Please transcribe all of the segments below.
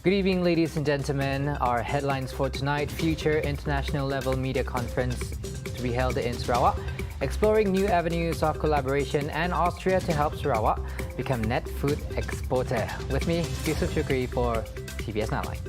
Good evening, ladies and gentlemen. Our headlines for tonight feature international level media conference to be held in Sarawak, exploring new avenues of collaboration, and Austria to help Sarawak become net food exporter. With me, Yusuf Shukri for TVS Nightline.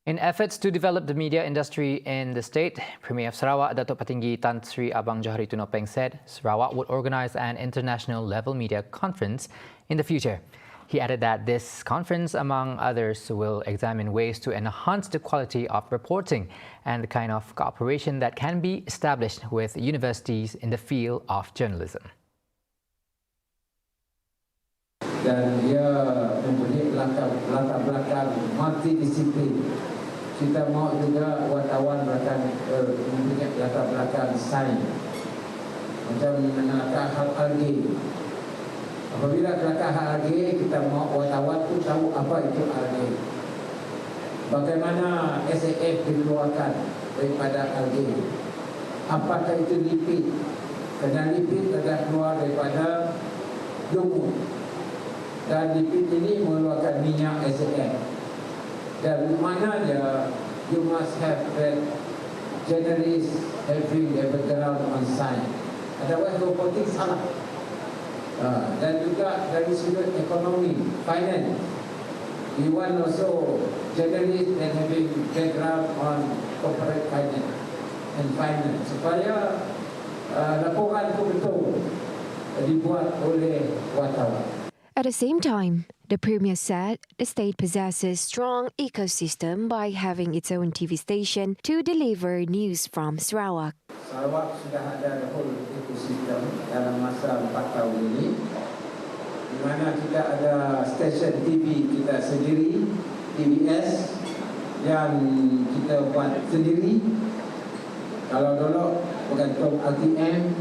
In efforts to develop the media industry in the state, Premier of Sarawak, Datuk Patinggi Tan Sri Abang Johari Tunopeng said Sarawak would organise an international level media conference in the future. He added that this conference, among others, will examine ways to enhance the quality of reporting and the kind of cooperation that can be established with universities in the field of journalism. Dan dia mempunyai latar belakang multidisiplin. Kita mau juga wartawan mempunyai latar belakang sains, macam menakar hal algae. Apabila menakar hal algae, kita mau wartawan tu tahu apa itu algae. Bagaimana SAF dikeluarkan daripada algae. Apakah itu lipid? Kerana lipid adalah keluar daripada lumut. Dan lipid ini mengeluarkan minyak SAF. Dan mana dia, you must have that journalist having a background on science. Otherwise, reporting salah. Dan juga dari sudut ekonomi, finance. We want also journalist and having background on corporate finance and finance. Supaya laporan itu betul dibuat oleh wartawan. At the same time, the Premier said the state possesses strong ecosystem by having its own TV station to deliver news from Sarawak. Sarawak sudah ada the whole ecosystem dalam masa 4 tahun ini, di mana kita ada stesen TV kita sendiri, TVS, yang kita buat sendiri. Kalau dulu bergantung RTM,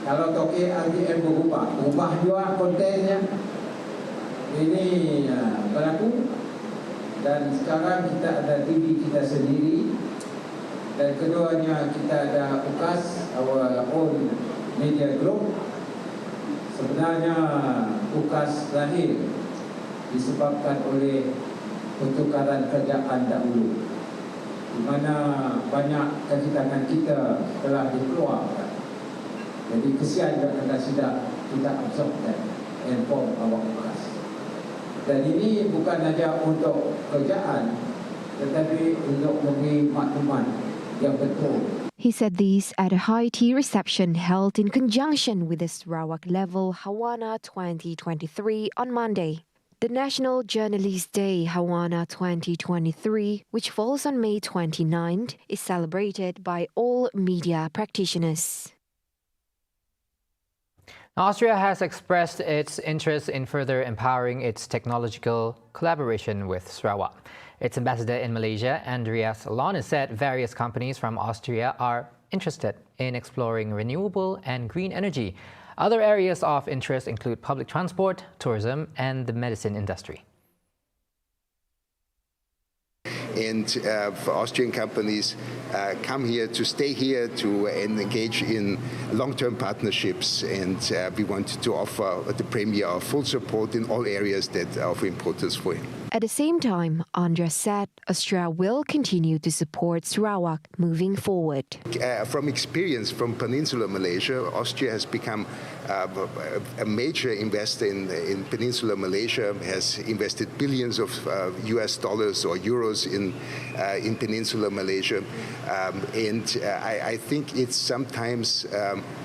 kalau toke RTM berubah juga kontennya. Ini berlaku. Dan sekarang kita ada TV kita sendiri. Dan keduanya kita ada UKAS, our own media group. Sebenarnya UKAS lahir disebabkan oleh pertukaran kerajaan dahulu, di mana banyak kajian kita telah dikeluarkan. Jadi kesian kerana sudah kita absorbkan and form our UKAS. Dan ini bukan saja untuk kerjaan, tetapi untuk memberi maklumat yang betul. He said this at a high tea reception held in conjunction with the Sarawak Level Hawana 2023 on Monday. The National Journalist Day Hawana 2023, which falls on May 29th, is celebrated by all media practitioners. Austria has expressed its interest in further empowering its technological collaboration with Sarawak. Its ambassador in Malaysia, Andreas Lorne, said various companies from Austria are interested in exploring renewable and green energy. Other areas of interest include public transport, tourism, and the medicine industry. And for Austrian companies come here to stay here to engage in long-term partnerships, and we want to offer the Premier full support in all areas that are of importance for him. At the same time, Andreas said Austria will continue to support Sarawak moving forward. From experience from Peninsular Malaysia, Austria has become a major investor in Peninsular Malaysia, has invested billions of US dollars or euros in Peninsular Malaysia. And I think it's sometimes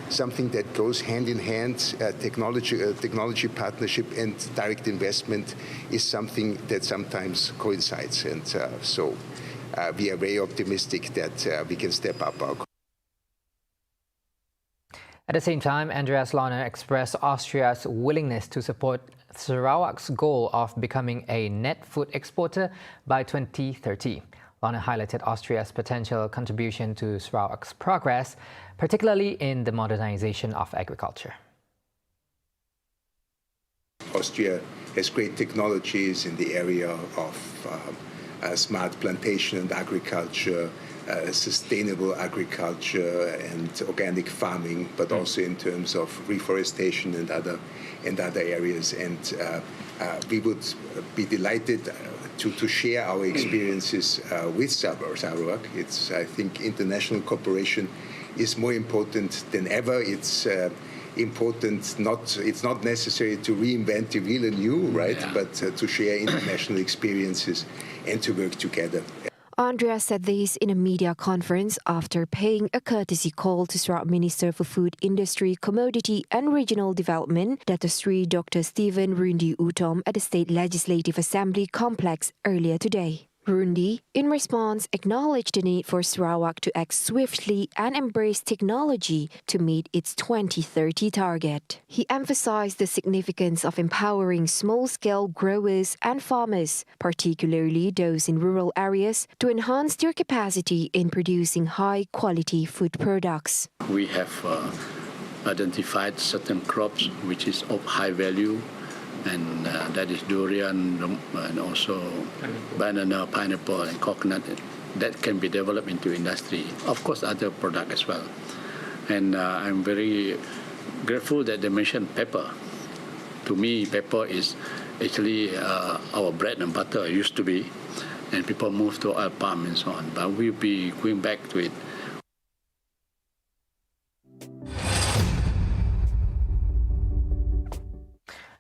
something that goes hand in hand. Technology partnership and direct investment is something that sometimes coincides. And so we are very optimistic that we can step up our. At the same time, Andreas Lorne expressed Austria's willingness to support Sarawak's goal of becoming a net food exporter by 2030. Lorne highlighted Austria's potential contribution to Sarawak's progress, particularly in the modernization of agriculture. Austria has great technologies in the area of smart plantation and agriculture, sustainable agriculture and organic farming, but also in terms of reforestation and other areas. And we would be delighted to share our experiences with Sarawak. I think international cooperation is more important than ever. It's not necessary to reinvent the wheel anew, right? Yeah. But to share international experiences and to work together. Andrea said this in a media conference after paying a courtesy call to Sarawak Minister for Food Industry, Commodity and Regional Development, Dato Sri Dr. Stephen Rundi Utom at the State Legislative Assembly complex earlier today. Rundi, in response, acknowledged the need for Sarawak to act swiftly and embrace technology to meet its 2030 target. He emphasized the significance of empowering small-scale growers and farmers, particularly those in rural areas, to enhance their capacity in producing high-quality food products. We have identified certain crops which is of high value, and that is durian and also banana, pineapple and coconut that can be developed into industry. Of course, other products as well. And I'm very grateful that they mentioned pepper. To me, pepper is actually our bread and butter used to be, and people move to oil palm and so on. But we'll be going back to it.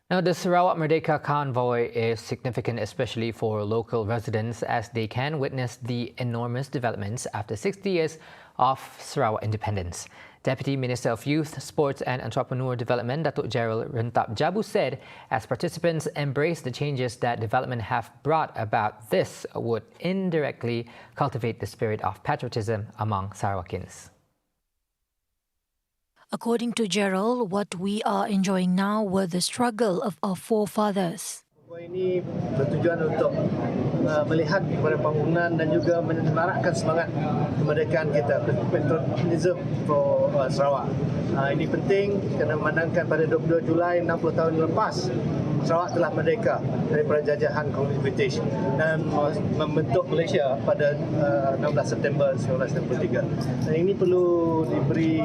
Now, the Sarawak Merdeka convoy is significant especially for local residents as they can witness the enormous developments after 60 years of Sarawak independence. Deputy Minister of Youth, Sports and Entrepreneur Development, Datuk Gerald Rentap Jabu said as participants embrace the changes that development have brought about, this would indirectly cultivate the spirit of patriotism among Sarawakins. According to Gerald, what we are enjoying now were the struggle of our forefathers. Ini bertujuan untuk melihat kepada pembangunan dan juga menyemarakkan semangat kemerdekaan kita, patriotism for Sarawak. Ini penting kerana memandangkan pada 22 Julai 60 tahun lepas Sarawak telah merdeka daripada jajahan kolonial British dan membentuk Malaysia pada 16 September 1963. Dan ini perlu diberi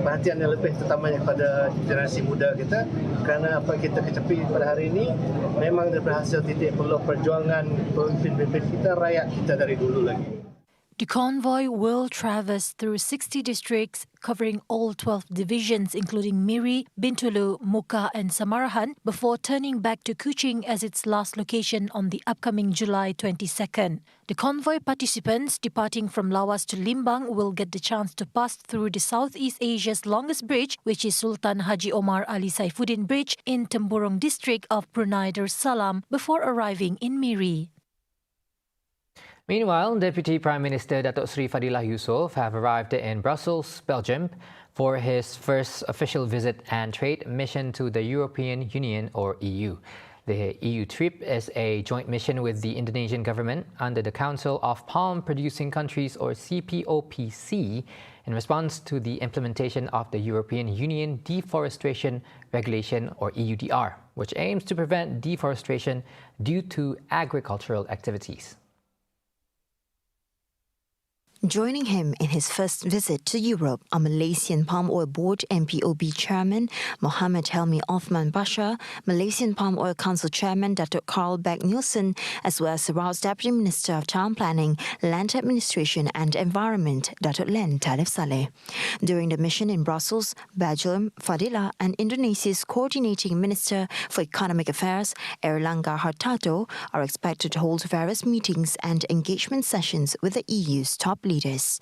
perhatian yang lebih terutamanya kepada generasi muda kita kerana apa kita kecapi pada hari ini memang daripada hasil titik peluh perjuangan pemimpin-pemimpin kita, rakyat kita dari dulu lagi. The convoy will traverse through 60 districts covering all 12 divisions including Miri, Bintulu, Muka and Samarahan before turning back to Kuching as its last location on the upcoming July 22nd. The convoy participants departing from Lawas to Limbang will get the chance to pass through the Southeast Asia's longest bridge, which is Sultan Haji Omar Ali Saifuddin Bridge in Temburong district of Brunei Darussalam before arriving in Miri. Meanwhile, Deputy Prime Minister Datuk Sri Fadilah Yusof have arrived in Brussels, Belgium, for his first official visit and trade mission to the European Union or EU. The EU trip is a joint mission with the Indonesian government under the Council of Palm Producing Countries or CPOPC in response to the implementation of the European Union Deforestation Regulation or EUDR, which aims to prevent deforestation due to agricultural activities. Joining him in his first visit to Europe are Malaysian Palm Oil Board MPOB Chairman Mohammed Helmi Othman Bashar, Malaysian Palm Oil Council Chairman Datuk Karl Beck Nielsen, as well as Sarawak's Deputy Minister of Town Planning, Land Administration and Environment, Datuk Len Talif Saleh. During the mission in Brussels, Belgium, Fadilah and Indonesia's Coordinating Minister for Economic Affairs, Erlangga Hartarto, are expected to hold various meetings and engagement sessions with the EU's top leaders.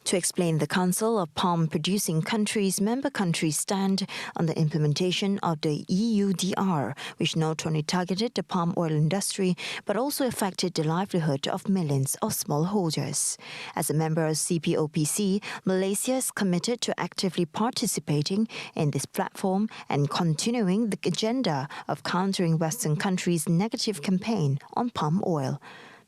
To explain the Council of Palm-Producing Countries member countries' stand on the implementation of the EUDR, which not only targeted the palm oil industry but also affected the livelihood of millions of smallholders. As a member of CPOPC, Malaysia is committed to actively participating in this platform and continuing the agenda of countering Western countries' negative campaign on palm oil.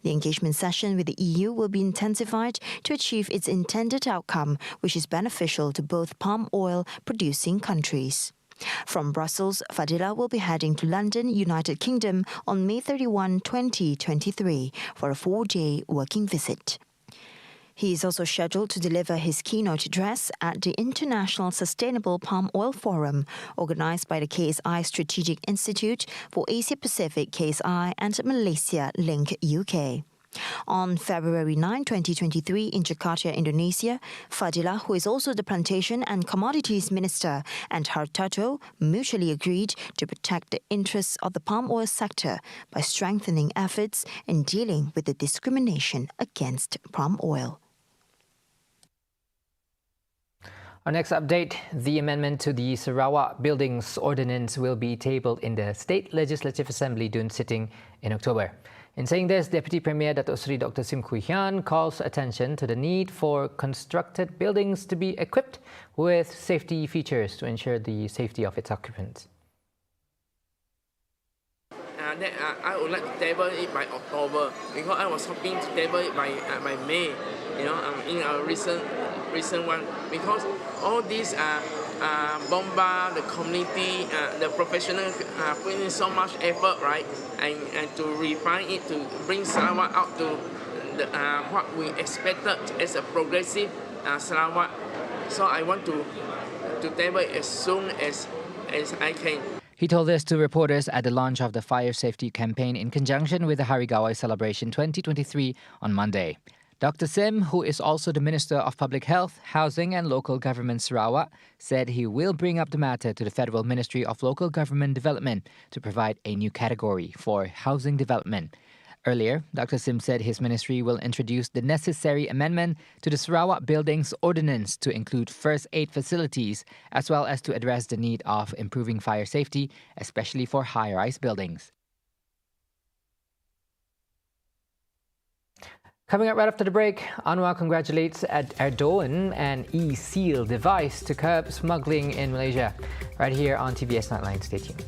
The engagement session with the EU will be intensified to achieve its intended outcome, which is beneficial to both palm oil producing countries. From Brussels, Fadila will be heading to London, United Kingdom on May 31, 2023 for a 4-day working visit. He is also scheduled to deliver his keynote address at the International Sustainable Palm Oil Forum, organized by the KSI Strategic Institute for Asia Pacific KSI and Malaysia Link UK. On February 9, 2023 in Jakarta, Indonesia, Fadila, who is also the Plantation and Commodities Minister, and Hartarto mutually agreed to protect the interests of the palm oil sector by strengthening efforts in dealing with the discrimination against palm oil. Our next update, the amendment to the Sarawak Buildings Ordinance will be tabled in the State Legislative Assembly Dun sitting in October. In saying this, Deputy Premier Datuk Seri Dr. Sim Kui Hian calls attention to the need for constructed buildings to be equipped with safety features to ensure the safety of its occupants. I would like to table it by October because I was hoping to table it by May. In a recent one, because all these bombard the community, the professionals put in so much effort, right, and to refine it to bring Sarawak out to what we expected as a progressive Sarawak. So I want to table it as soon as I can. He told this to reporters at the launch of the fire safety campaign in conjunction with the Hari Gawai Celebration 2023 on Monday. Dr. Sim, who is also the Minister of Public Health, Housing and Local Government Sarawak, said he will bring up the matter to the Federal Ministry of Local Government Development to provide a new category for housing development. Earlier, Dr. Sim said his ministry will introduce the necessary amendment to the Sarawak Buildings Ordinance to include first aid facilities, as well as to address the need of improving fire safety, especially for high-rise buildings. Coming up right after the break, Anwar congratulates Erdogan and e-seal device to curb smuggling in Malaysia. Right here on TVS Nightline. Stay tuned.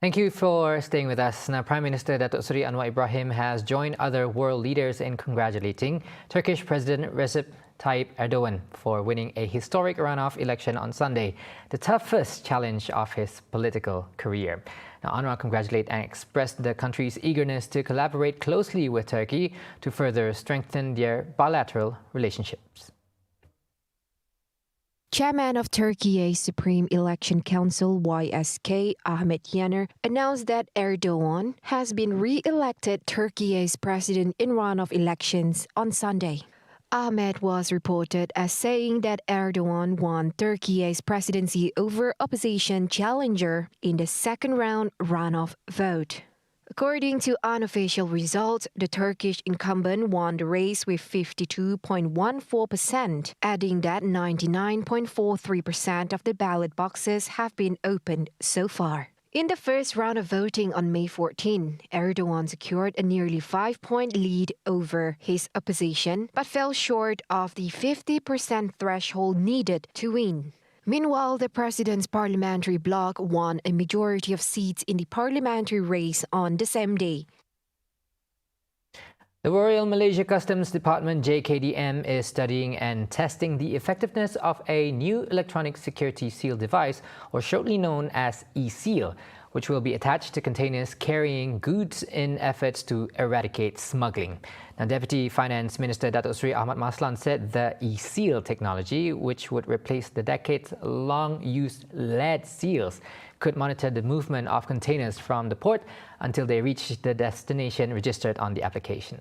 Thank you for staying with us. Now, Prime Minister Datuk Seri Anwar Ibrahim has joined other world leaders in congratulating Turkish President Recep Tayyip Erdogan for winning a historic runoff election on Sunday, the toughest challenge of his political career. Now, Anwar congratulated and expressed the country's eagerness to collaborate closely with Turkey to further strengthen their bilateral relationships. Chairman of Turkey's Supreme Election Council YSK, Ahmet Yener, announced that Erdogan has been re-elected Turkey's president in runoff elections on Sunday. Ahmet was reported as saying that Erdogan won Turkey's presidency over opposition challenger in the second round runoff vote. According to unofficial results, the Turkish incumbent won the race with 52.14%, adding that 99.43% of the ballot boxes have been opened so far. In the first round of voting on May 14, Erdogan secured a nearly 5-point lead over his opposition, but fell short of the 50% threshold needed to win. Meanwhile, the president's parliamentary bloc won a majority of seats in the parliamentary race on the same day. The Royal Malaysia Customs Department JKDM is studying and testing the effectiveness of a new electronic security seal device, or shortly known as e-seal, which will be attached to containers carrying goods in efforts to eradicate smuggling. Now, Deputy Finance Minister Datuk Seri Ahmad Maslan said the e-seal technology, which would replace the decades-long used lead seals, could monitor the movement of containers from the port until they reach the destination registered on the application.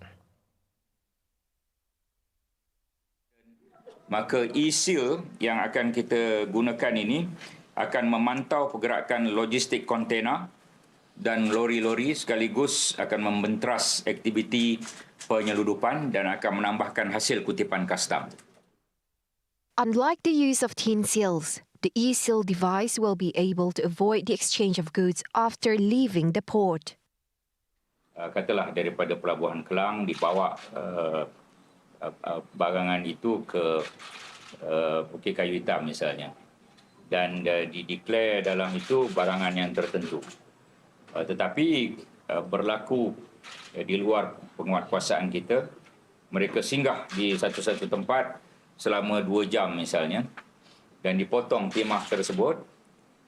Maka e-seal yang akan kita gunakan ini akan memantau pergerakan logistik kontena dan lori-lori, sekaligus akan membentras aktiviti penyeludupan dan akan menambahkan hasil kutipan kastam. Unlike the use of tin seals, the e-seal device will be able to avoid the exchange of goods after leaving the port. Katalah daripada Pelabuhan Kelang dibawa barangan itu ke Bukit Kayu Hitam misalnya, dan dideklar dalam itu barangan yang tertentu. Tetapi berlaku di luar penguatkuasaan kita, mereka singgah di satu-satu tempat selama 2 jam misalnya, dan dipotong timah tersebut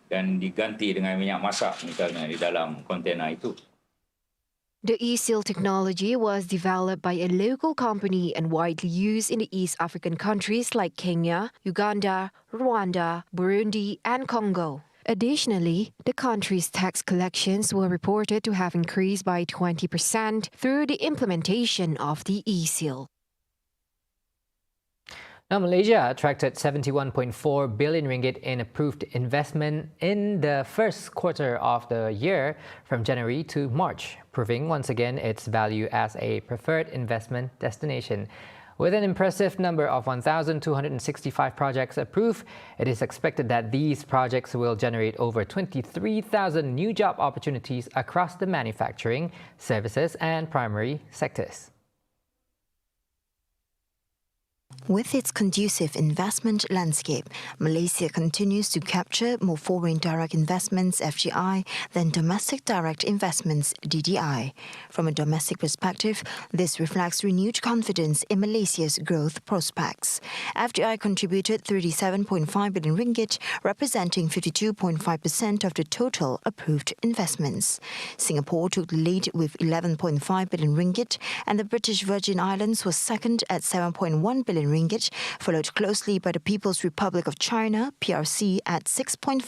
dan diganti dengan minyak masak misalnya di dalam kontena itu. The e-seal technology was developed by a local company and widely used in the East African countries like Kenya, Uganda, Rwanda, Burundi, and Congo. Additionally, the country's tax collections were reported to have increased by 20% through the implementation of the e-seal. Now, Malaysia attracted 71.4 billion ringgit in approved investment in the first quarter of the year from January to March, proving once again its value as a preferred investment destination. With an impressive number of 1,265 projects approved, it is expected that these projects will generate over 23,000 new job opportunities across the manufacturing, services and primary sectors. With its conducive investment landscape, Malaysia continues to capture more foreign direct investments (FDI) than domestic direct investments (DDI). From a domestic perspective, this reflects renewed confidence in Malaysia's growth prospects. FDI contributed 37.5 billion ringgit, representing 52.5% of the total approved investments. Singapore took the lead with 11.5 billion ringgit, and the British Virgin Islands was second at 7.1 billion ringgit, followed closely by the People's Republic of China, PRC, at 6.5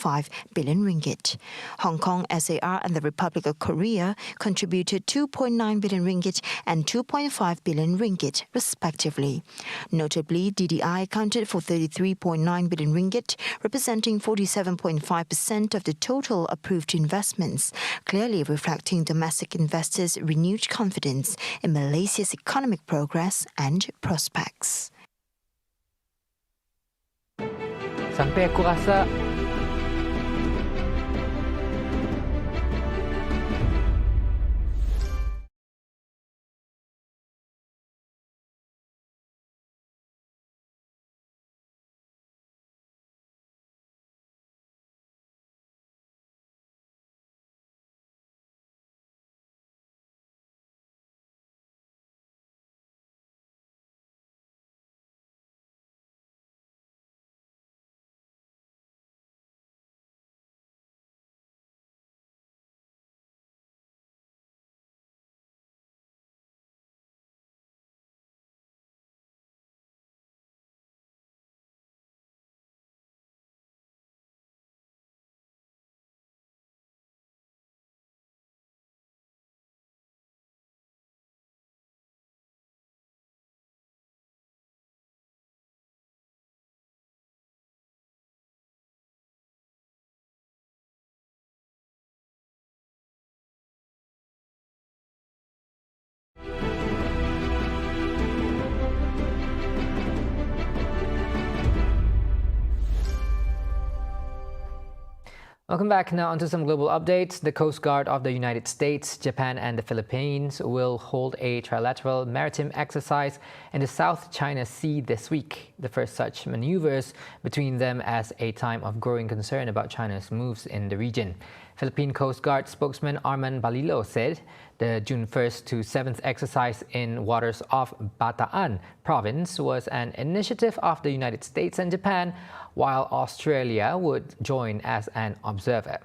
billion ringgit. Hong Kong, SAR, and the Republic of Korea contributed 2.9 billion ringgit and 2.5 billion ringgit, respectively. Notably, DDI accounted for 33.9 billion ringgit, representing 47.5% of the total approved investments, clearly reflecting domestic investors' renewed confidence in Malaysia's economic progress and prospects. Sampai aku rasa Welcome back. Now onto some global updates. The Coast Guard of the United States, Japan and the Philippines will hold a trilateral maritime exercise in the South China Sea this week, the first such maneuvers between them as a time of growing concern about China's moves in the region. Philippine Coast Guard spokesman Arman Balilo said the June 1st to 7th exercise in waters off Bataan province was an initiative of the United States and Japan, while Australia would join as an observer.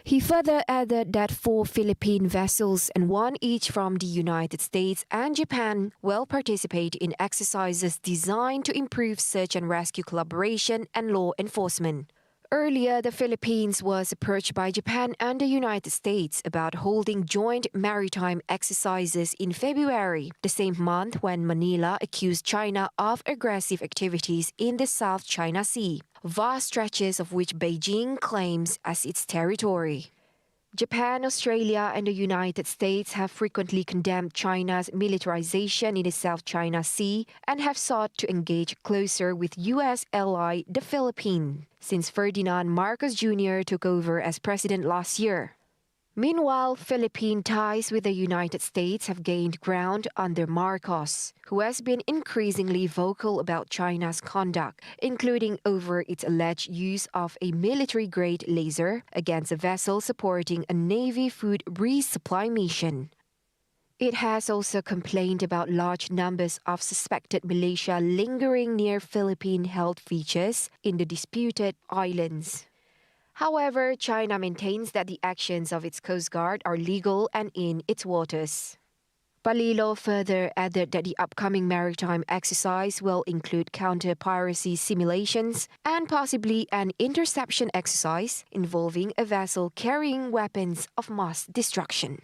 He further added that 4 Philippine vessels and 1 each from the United States and Japan will participate in exercises designed to improve search and rescue collaboration and law enforcement. Earlier, the Philippines was approached by Japan and the United States about holding joint maritime exercises in February, the same month when Manila accused China of aggressive activities in the South China Sea, vast stretches of which Beijing claims as its territory. Japan, Australia, and the United States have frequently condemned China's militarization in the South China Sea and have sought to engage closer with U.S. ally the Philippines since Ferdinand Marcos Jr. took over as president last year. Meanwhile, Philippine ties with the United States have gained ground under Marcos, who has been increasingly vocal about China's conduct, including over its alleged use of a military-grade laser against a vessel supporting a Navy food resupply mission. It has also complained about large numbers of suspected militia lingering near Philippine-held features in the disputed islands. However, China maintains that the actions of its Coast Guard are legal and in its waters. Balilo further added that the upcoming maritime exercise will include counter-piracy simulations and possibly an interception exercise involving a vessel carrying weapons of mass destruction.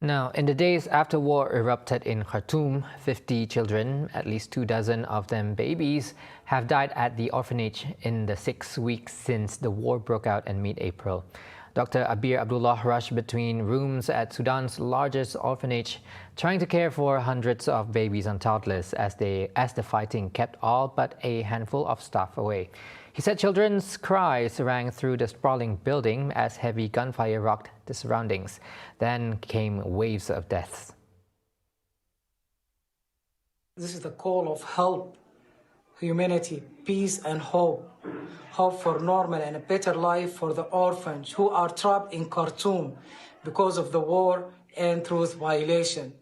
Now, in the days after war erupted in Khartoum, 50 children, at least 24 of them babies, have died at the orphanage in the 6 weeks since the war broke out in mid-April. Dr. Abir Abdullah rushed between rooms at Sudan's largest orphanage, trying to care for hundreds of babies and toddlers as the fighting kept all but a handful of staff away. He said children's cries rang through the sprawling building as heavy gunfire rocked the surroundings. Then came waves of deaths. This is the call of help, humanity, peace and hope. Hope for normal and a better life for the orphans who are trapped in Khartoum because of the war and truth violation.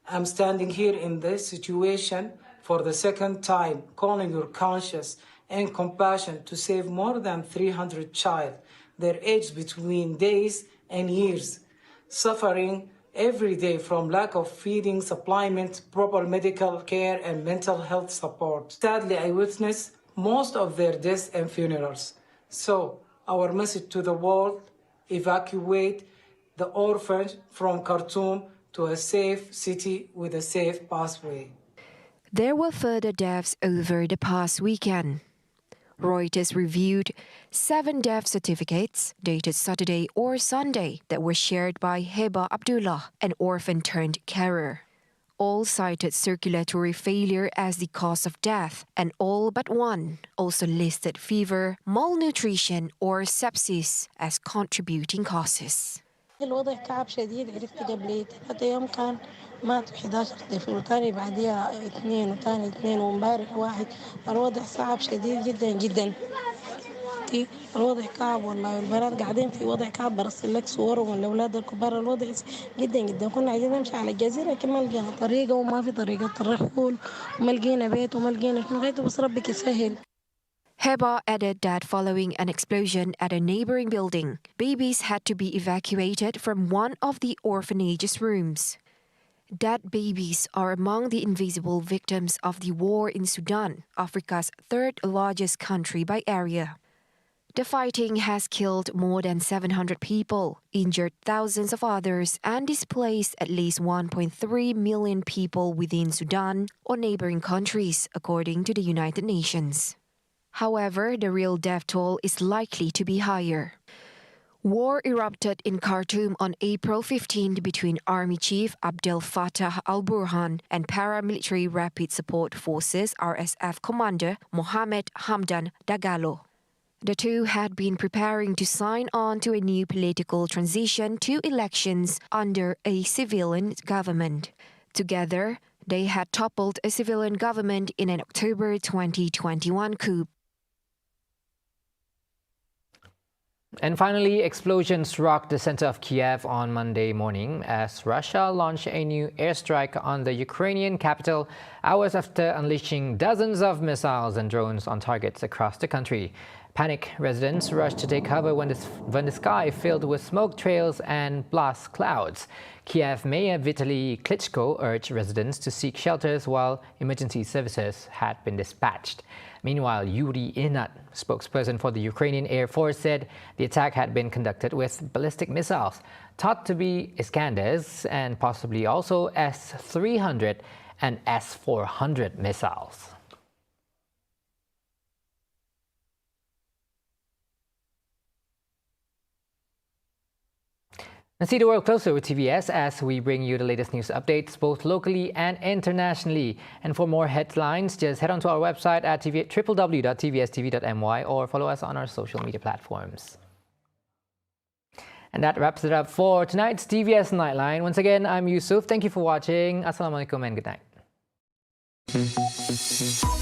I'm standing here in this situation for the second time, calling your conscience and compassion to save more than 300 children, their age between days and years, suffering every day from lack of feeding, supplement, proper medical care, and mental health support. Sadly, I witnessed most of their deaths and funerals. So, our message to the world, evacuate the orphans from Khartoum to a safe city with a safe pathway. There were further deaths over the past weekend. Reuters reviewed 7 death certificates dated Saturday or Sunday that were shared by Heba Abdullah, an orphan-turned-carer. All cited circulatory failure as the cause of death, and all but one also listed fever, malnutrition, or sepsis as contributing causes. الوضع كعب شديد. عرفت قبل 3 أيام كان مات 11 طفل وتاني بعديها 2 وتاني 2 ومبارح 1. الوضع صعب شديد جدا جدا. الوضع كعب والله، والبنات قاعدين في وضع كعب. برسل لك صورهم والأولاد الكبار. الوضع جدا جدا. كنا عايزين نمشي على الجزيرة لكن ما لقينا طريقة وما في طريقة الرحول وما لقينا بيت وما لقينا شنو غيره، بس ربك يسهل. Heba added that following an explosion at a neighboring building, babies had to be evacuated from one of the orphanage's rooms. Dead babies are among the invisible victims of the war in Sudan, Africa's 3rd largest country by area. The fighting has killed more than 700 people, injured thousands of others, and displaced at least 1.3 million people within Sudan or neighboring countries, according to the United Nations. However, the real death toll is likely to be higher. War erupted in Khartoum on April 15 between Army Chief Abdel Fattah al-Burhan and Paramilitary Rapid Support Forces RSF Commander Mohamed Hamdan Dagalo. The two had been preparing to sign on to a new political transition to elections under a civilian government. Together, They had toppled a civilian government in an October 2021 coup. And finally, explosions rocked the center of Kiev on Monday morning as Russia launched a new airstrike on the Ukrainian capital hours after unleashing dozens of missiles and drones on targets across the country. Panicked residents rushed to take cover when the sky filled with smoke trails and blast clouds. Kiev Mayor Vitaly Klitschko urged residents to seek shelters while emergency services had been dispatched. Meanwhile, Yuri Inat, spokesperson for the Ukrainian Air Force, said the attack had been conducted with ballistic missiles, thought to be Iskanders and possibly also S-300 and S-400 missiles. And see the world closer with TVS as we bring you the latest news updates both locally and internationally. And for more headlines, just head on to our website at www.tvstv.my or follow us on our social media platforms. And that wraps it up for tonight's TVS Nightline. Once again, I'm Yusuf. Thank you for watching. Assalamualaikum and good night.